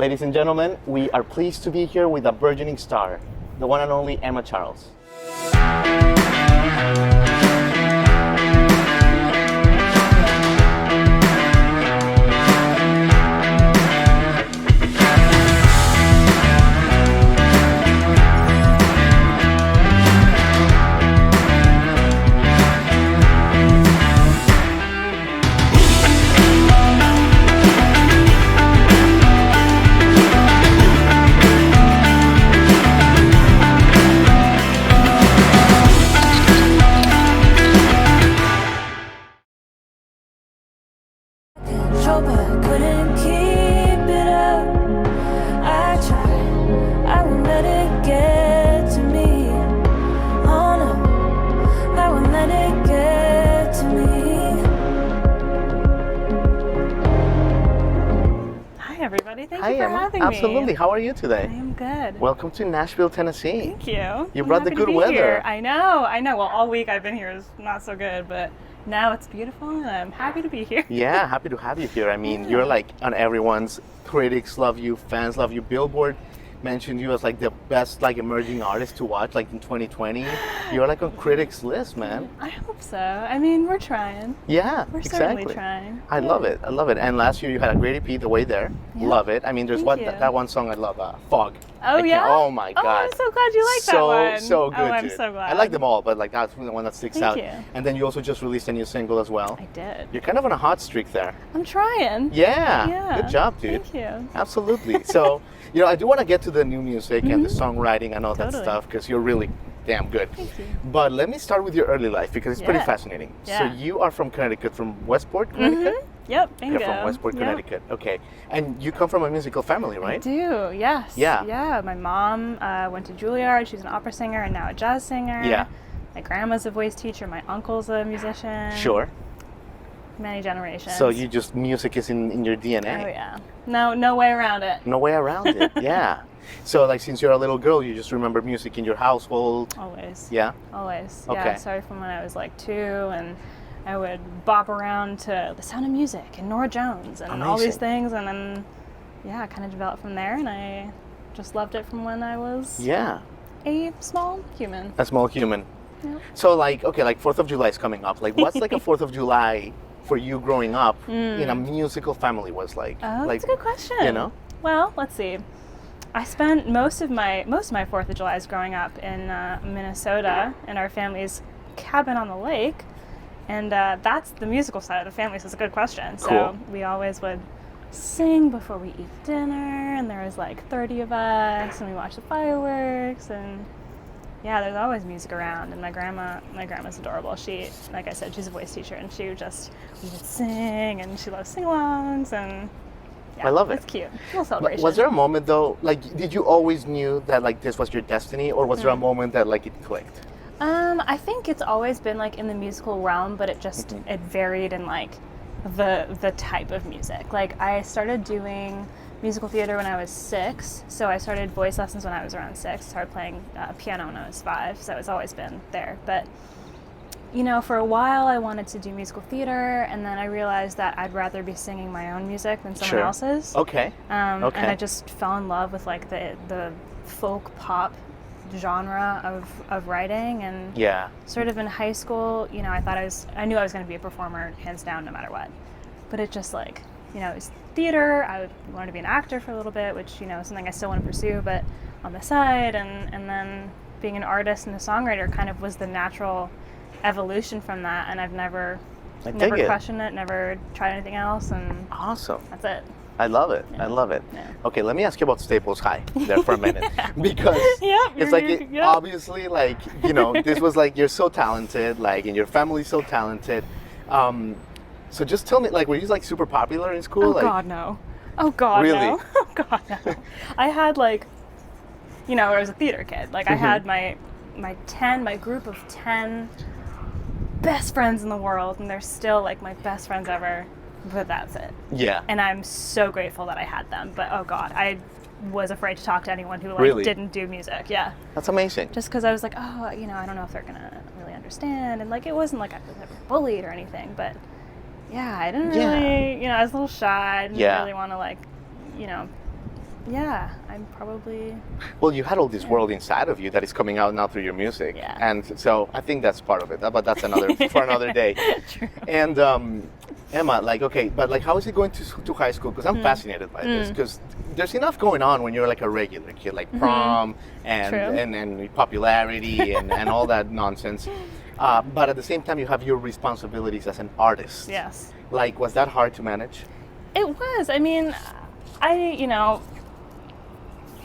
Ladies and gentlemen, we are pleased to be here with a burgeoning star, the one and only Emma Charles. Absolutely. How are you today? I am good. Welcome to Nashville, Tennessee. Thank you. You brought the good weather. Here. I know. Well, all week I've been here is not so good, but now it's beautiful and I'm happy to be here. Yeah, happy to have you here. I mean, you're like on everyone's, critics love you, fans love you. Billboard mentioned you as like the best like emerging artist to watch like in 2020. You're like on critics list, man. I hope so. I mean, we're trying. Yeah, we're exactly. Certainly trying. I love it. And last year you had a great EP, The Way There. Yeah. Love it. I mean, there's that one song I love, Fog. Oh yeah. Oh my God. Oh, I'm so glad you like that one. So good. Oh, I'm dude. so glad. I like them all, but like that's the one that sticks out. Thank you. And then you also just released a new single as well. I did. You're kind of on a hot streak there. I'm trying. Yeah. Good job, dude. Thank you. Absolutely. So, I do want to get to the new music and the songwriting and all that stuff because you're really damn good. Thank you. But let me start with your early life because it's pretty fascinating. Yeah. So you are from Connecticut, from Westport, Connecticut? Yep, bingo. You're from Westport, Connecticut. Okay. And you come from a musical family, right? I do, yes. Yeah. Yeah, my mom went to Juilliard. She's an opera singer and now a jazz singer. Yeah. My grandma's a voice teacher. My uncle's a musician. Sure. Many generations. So music is in your DNA. Oh yeah. No way around it. No way around it, yeah. So like since you're a little girl, you just remember music in your household? Always. Yeah? Always. Okay. Yeah, I started from when I was like 2 and I would bop around to The Sound of Music and Norah Jones and all these things and then I kind of developed from there and I just loved it from when I was a small human. A small human. Yeah. So like 4th of July is coming up. Like what's like a 4th of July for you growing up in a musical family was like? Oh, like, that's a good question. Well, let's see. I spent most of my 4th of July's growing up in Minnesota in our family's cabin on the lake. And that's the musical side of the family, so it's a good question. Cool. So we always would sing before we eat dinner, and there was like 30 of us, and we watched the fireworks, and there's always music around. And my grandma's adorable. She, like I said, she's a voice teacher, and we would sing, and she loves sing-alongs, and I love it. It's cute. A little celebration. Was there a moment though, like did you always knew that like this was your destiny, or was there a moment that like it clicked? I think it's always been like in the musical realm, but it just it varied in like the type of music. Like I started doing musical theater when I was 6, so I started voice lessons when I was around 6. Started playing piano when I was 5, so it's always been there. But for a while I wanted to do musical theater, and then I realized that I'd rather be singing my own music than someone else's. Okay. And I just fell in love with like the folk pop genre of writing, and sort of in high school, I knew I was going to be a performer hands down no matter what, but it just like, it was theater. I wanted to be an actor for a little bit, which, is something I still want to pursue, but on the side, and then being an artist and a songwriter kind of was the natural evolution from that, and I've never questioned it, never tried anything else, and awesome. That's it. I love it. Yeah. I love it. Yeah. Okay, let me ask you about Staples High there for a minute because it's like obviously like this was like you're so talented, like and your family's so talented. So just tell me, like, were you like super popular in school? God, no. Oh God, really? No. Oh God, no. I had like, I was a theater kid. Like I had my group of 10 best friends in the world, and they're still like my best friends ever. But that's it. Yeah. And I'm so grateful that I had them. But oh God, I was afraid to talk to anyone who didn't do music. Yeah. That's amazing. Just because I was like, I don't know if they're gonna really understand, and like it wasn't like I was ever bullied or anything, but I didn't really, I was a little shy. I didn't really want to like, Yeah, I'm probably... Well, you had all this world inside of you that is coming out now through your music. Yeah. And so I think that's part of it, but that's for another day. True. And Emma, like, okay, but like, how is it going to high school? Because I'm fascinated by this, because there's enough going on when you're like a regular kid, like prom and popularity and all that nonsense. But at the same time, you have your responsibilities as an artist. Yes. Like, was that hard to manage? It was. I mean,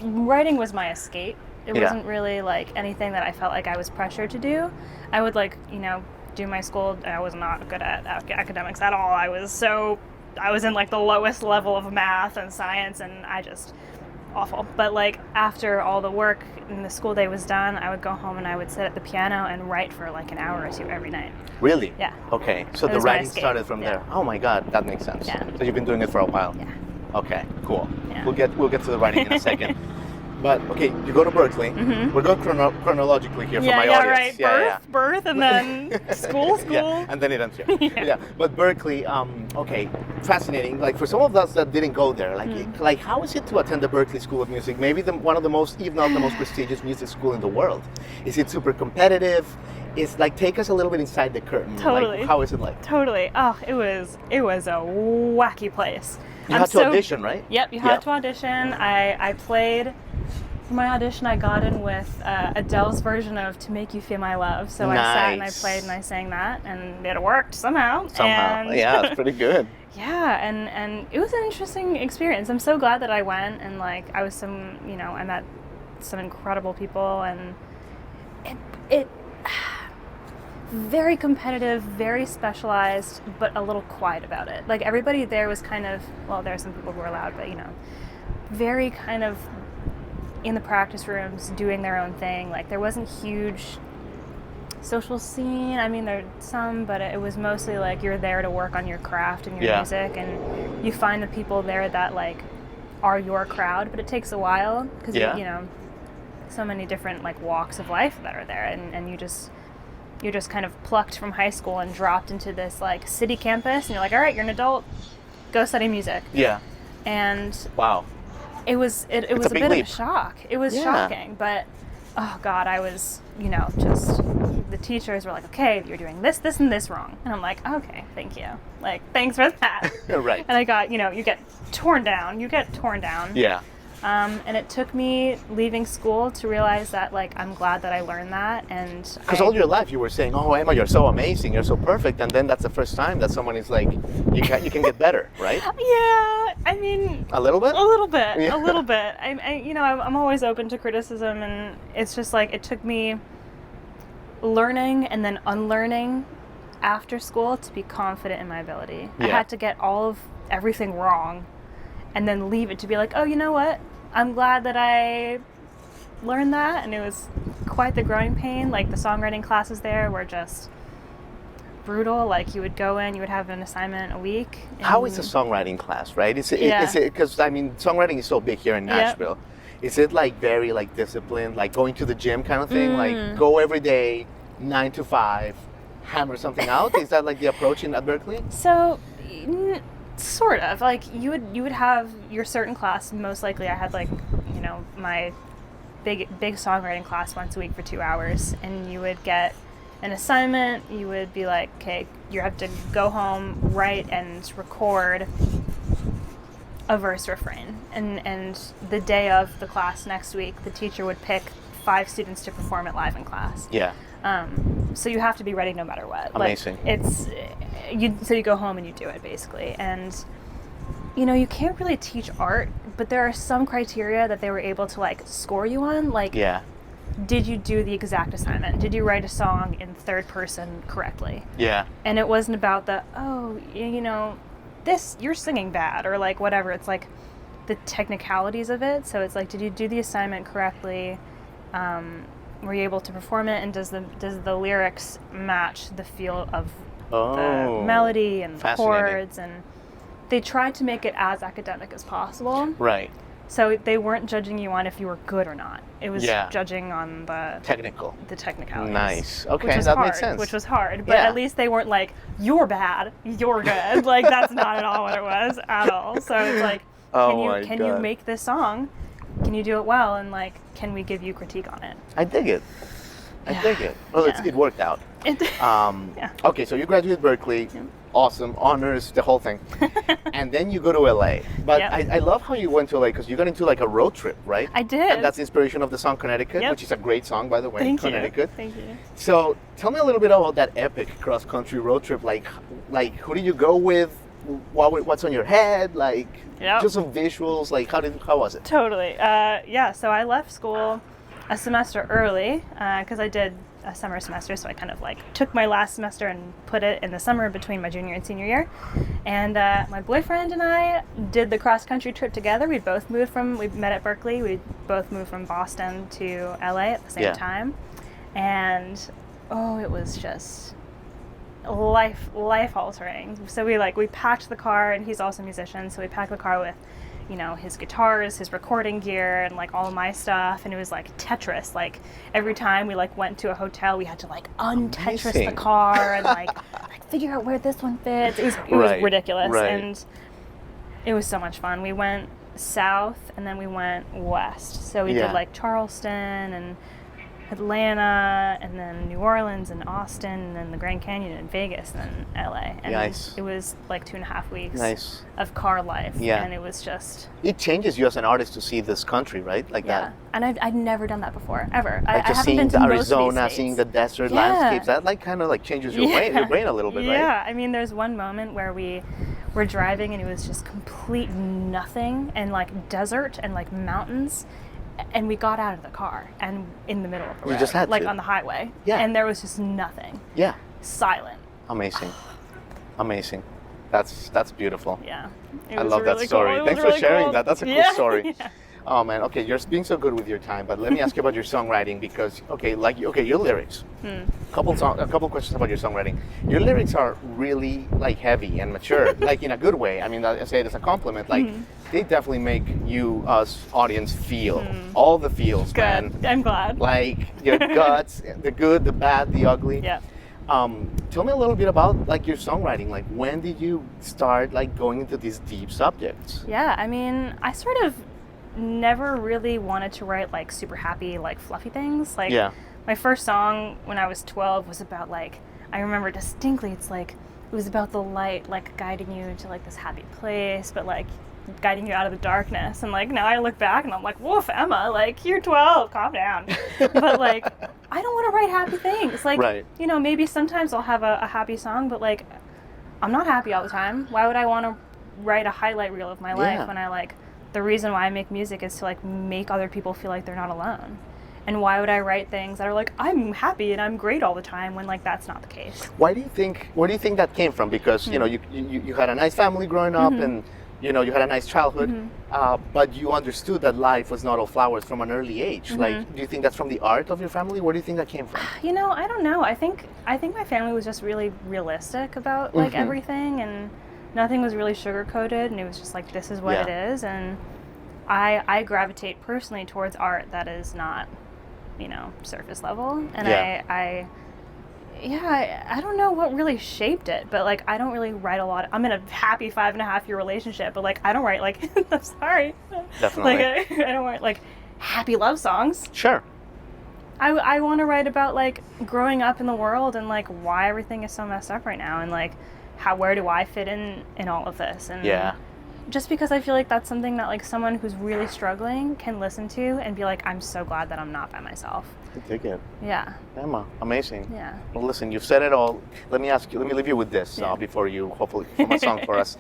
writing was my escape. It wasn't really like anything that I felt like I was pressured to do. I would do my school. I was not good at academics at all. I was in like the lowest level of math and science, and awful. But like after all the work and the school day was done, I would go home and I would sit at the piano and write for like an hour or two every night. Really? Yeah. Okay. So the writing started from there. Oh my God, that makes sense. Yeah. So you've been doing it for a while. Yeah. Okay, cool. Yeah. We'll get to the writing in a second. But okay, you go to Berklee. We're going chronologically here for my audience. Right. Birth, and then school. Yeah, and then it ends here. Yeah. But Berklee, okay, fascinating. Like for some of us that didn't go there, like how is it to attend the Berklee School of Music? Maybe one of the most, if not the most prestigious music school in the world. Is it super competitive? It's like, take us a little bit inside the curtain. Totally. Like, how is it like? Totally. Oh, it was a wacky place. You had to audition, right? Yep, you had to audition. I played. For my audition, I got in with Adele's version of "To Make You Feel My Love." So I sat and I played and I sang that, and it worked somehow. Yeah, it's pretty good. Yeah, and it was an interesting experience. I'm so glad that I went, and like I met some incredible people, and it very competitive, very specialized, but a little quiet about it. Like everybody there was kind of, well, there are some people who were loud, but very kind of in the practice rooms doing their own thing. Like there wasn't huge social scene. I mean, there's some, but it was mostly like you're there to work on your craft and your music, and you find the people there that like are your crowd, but it takes a while because so many different like walks of life that are there, and you're just kind of plucked from high school and dropped into this like city campus, and you're like, all right, you're an adult, go study music. Yeah. And wow. It was a bit of a shock. It was shocking, but oh God, I was, just the teachers were like, okay, you're doing this, this, and this wrong. And I'm like, okay, thank you. Like, thanks for that. Right. And I got, you get torn down. Yeah. And it took me leaving school to realize that, like, I'm glad that I learned that. And because all your life you were saying, oh, Emma, you're so amazing, you're so perfect. And then that's the first time that someone is like, you can get better, right? Yeah. I mean, a little bit. Yeah. A little bit. I'm always open to criticism, and it's just like it took me learning and then unlearning after school to be confident in my ability. Yeah. I had to get everything wrong, and then leave it to be like, oh, you know what? I'm glad that I learned that, and it was quite the growing pain. Like the songwriting classes there were just brutal. Like you would go in, you would have an assignment a week. How is a songwriting class, right? Is it because I mean songwriting is so big here in Nashville. Yep. Is it like very like disciplined, like going to the gym kind of thing? Like go every day, 9 to 5, hammer something out? Is that like the approach at Berklee? So sort of. Like you would have your certain class. Most likely I had like, my big songwriting class once a week for 2 hours, and you would get an assignment. You would be like, okay, you have to go home, write and record a verse refrain, and the day of the class next week, the teacher would pick 5 students to perform it live in class. Yeah. So you have to be ready no matter what. Amazing. Like, so you go home and you do it basically, and you can't really teach art, but there are some criteria that they were able to like score you on. Like, did you do the exact assignment? Did you write a song in third person correctly? Yeah. And it wasn't about this, you're singing bad, or like whatever. It's like the technicalities of it. So it's like, did you do the assignment correctly? Were you able to perform it? And does the lyrics match the feel of the melody and the chords? And they tried to make it as academic as possible. Right. So they weren't judging you on if you were good or not. It was judging on the technicalities. Nice. Okay, that makes sense. Which was hard, but at least they weren't like, you're bad, you're good. Like, that's not at all what it was at all. So it's like, Can you make this song? Can you do it well? And like, can we give you critique on it? I dig it. I dig it. Well, it worked out. Okay, so you graduated Berklee. Yeah. Awesome. Honors, the whole thing. And then you go to LA. But I love how you went to LA because you got into like a road trip, right? I did. And that's the inspiration of the song Connecticut, which is a great song, by the way. Thank Connecticut. You. Thank you. So tell me a little bit about that epic cross-country road trip. Like who did you go with? What's on your head? Like, just some visuals. Like, how was it? Totally. So I left school a semester early because I did a summer semester. So I kind of like took my last semester and put it in the summer between my junior and senior year. And my boyfriend and I did the cross-country trip together. We met at Berklee. We both moved from Boston to LA at the same time. And, it was just life altering. So we packed the car, and he's also a musician, so we packed the car with his guitars, his recording gear, and like all my stuff. And it was like Tetris. Like every time we like went to a hotel, we had to like un-Tetris the car and like figure out where this one fits. It was ridiculous. And it was so much fun. We went south and then we went west. So we did like Charleston and Atlanta, and then New Orleans and Austin, and then the Grand Canyon and Vegas, and then LA. And it was like 2.5 weeks of car life. And it was just... It changes you as an artist to see this country, right? Like that. And I'd never done that before, ever. Like I just seeing the Arizona, seeing the desert landscapes, that like kind of like changes your brain a little bit, right? Yeah, I mean, there's one moment where we were driving and it was just complete nothing and like desert and like mountains. And we got out of the car and in the middle of the road, you just had like to. On the highway, and there was just nothing. Silent. Amazing. That's beautiful. Yeah, I love that story. Thanks for sharing that. That's a cool story. Oh man, okay, you're being so good with your time, but let me ask you about your songwriting because your lyrics. Couple questions about your songwriting. Your lyrics are really like heavy and mature, like in a good way. I mean, I say it as a compliment. Like they definitely make you, us, audience feel all the feels, good. Man. I'm glad. Like your guts, the good, the bad, the ugly. Yeah. Tell me a little bit about like your songwriting. Like when did you start like going into these deep subjects? Yeah, I mean, I sort of never really wanted to write like super happy, like fluffy things. Like my first song when I was 12 was about like, I remember distinctly, it was about the light like guiding you to like this happy place, but like guiding you out of the darkness. And like now I look back and I'm like, woof, Emma, like you're 12, calm down. But like I don't want to write happy things. Like maybe sometimes I'll have a happy song, but like I'm not happy all the time. Why would I want to write a highlight reel of my life when I like the reason why I make music is to like make other people feel like they're not alone. And why would I write things that are like, I'm happy and I'm great all the time when like that's not the case? Where do you think that came from? Because you had a nice family growing up and you had a nice childhood, but you understood that life was not all flowers from an early age. Like, do you think that's from the art of your family? Where do you think that came from? I don't know. I think my family was just really realistic about like everything, and nothing was really sugar-coated, and it was just like, this is what it is. And I gravitate personally towards art that is not, surface level. And I don't know what really shaped it, but like, I don't really write a lot. I'm in a happy 5.5-year relationship, but like, I don't write like, I'm sorry. Definitely. Like, I don't write like happy love songs. Sure. I want to write about like growing up in the world and like why everything is so messed up right now, and like where do I fit in all of this? And just because I feel like that's something that like someone who's really struggling can listen to and be like, I'm so glad that I'm not by myself. I dig it. Yeah. Emma, amazing. Yeah. Well, listen, you've said it all. Let me leave you with this before you hopefully perform a song for us.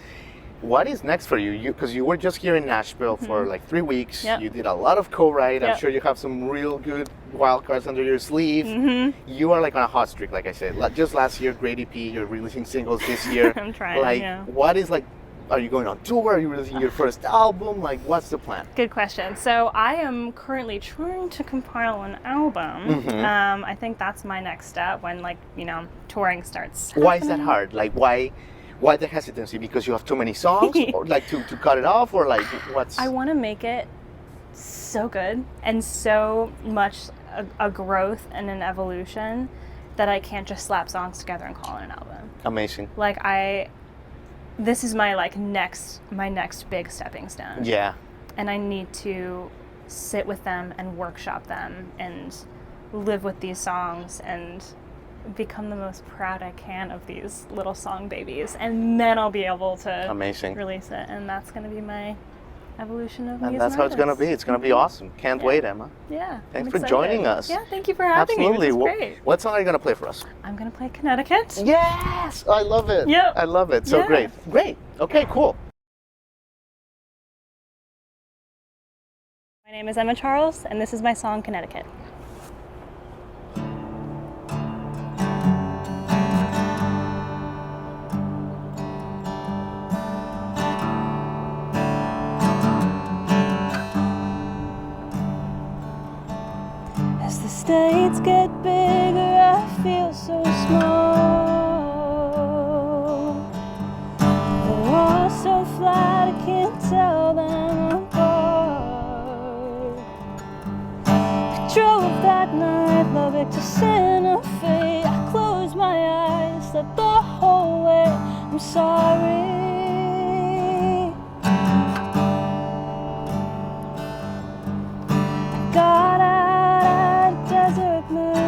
What is next for you? Because you were just here in Nashville for like 3 weeks. Yep. You did a lot of co-write. I'm sure you have some real good wild cards under your sleeve. You are like on a hot streak, like I said. Just last year, great EP. You're releasing singles this year. I'm trying. Like, what is like? Are you going on tour? Are you releasing your first album? Like, what's the plan? Good question. So I am currently trying to compile an album. I think that's my next step when like touring starts happening. Why is that hard? Like, why the hesitancy? Because you have too many songs, or like to cut it off, or like what's? I want to make it so good and so much a growth and an evolution that I can't just slap songs together and call it an album. Amazing. Like this is my next big stepping stone. Yeah. And I need to sit with them and workshop them and live with these songs and become the most proud I can of these little song babies, and then I'll be able to release it, and that's going to be my evolution of me. And that's how it's going to be. It's going to be awesome. Can't wait, Emma. Yeah. Thanks for joining us. Yeah, thank you for having me. This is great. What song are you going to play for us? I'm going to play Connecticut. Yes! I love it. Yep. I love it. So great. Great. Okay, cool. My name is Emma Charles, and this is my song, Connecticut. As the states get bigger, I feel so small. They're all so flat, I can't tell them apart. I drove that night, Lubbock to Santa Fe. I closed my eyes, slept the whole way. I'm sorry. I got out of desert mirage,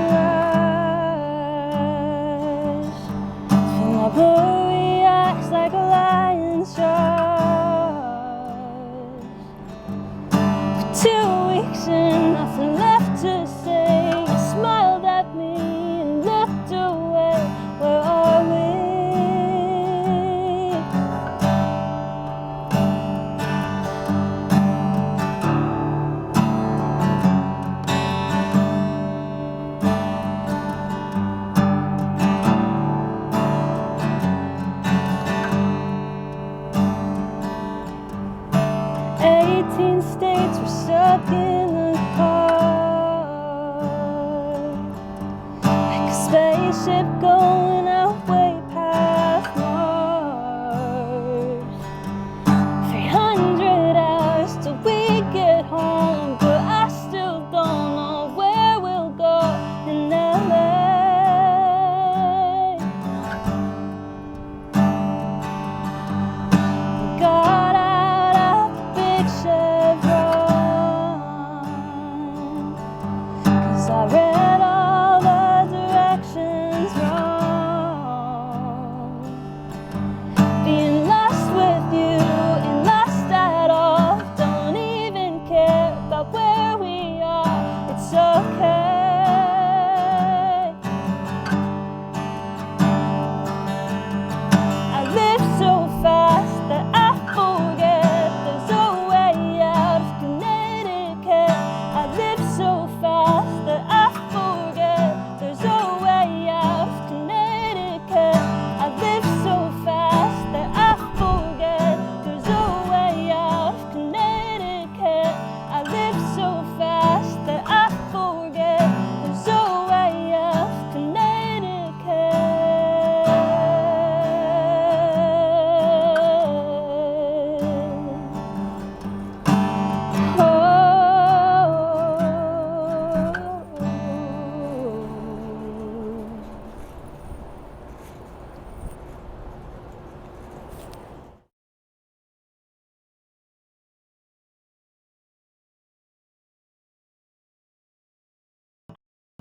and my blurry eyes like a lion's jaws. For 2 weeks and nothing left to say, you smiled at me and looked away. Where are we? States were stuck in the car, like a spaceship going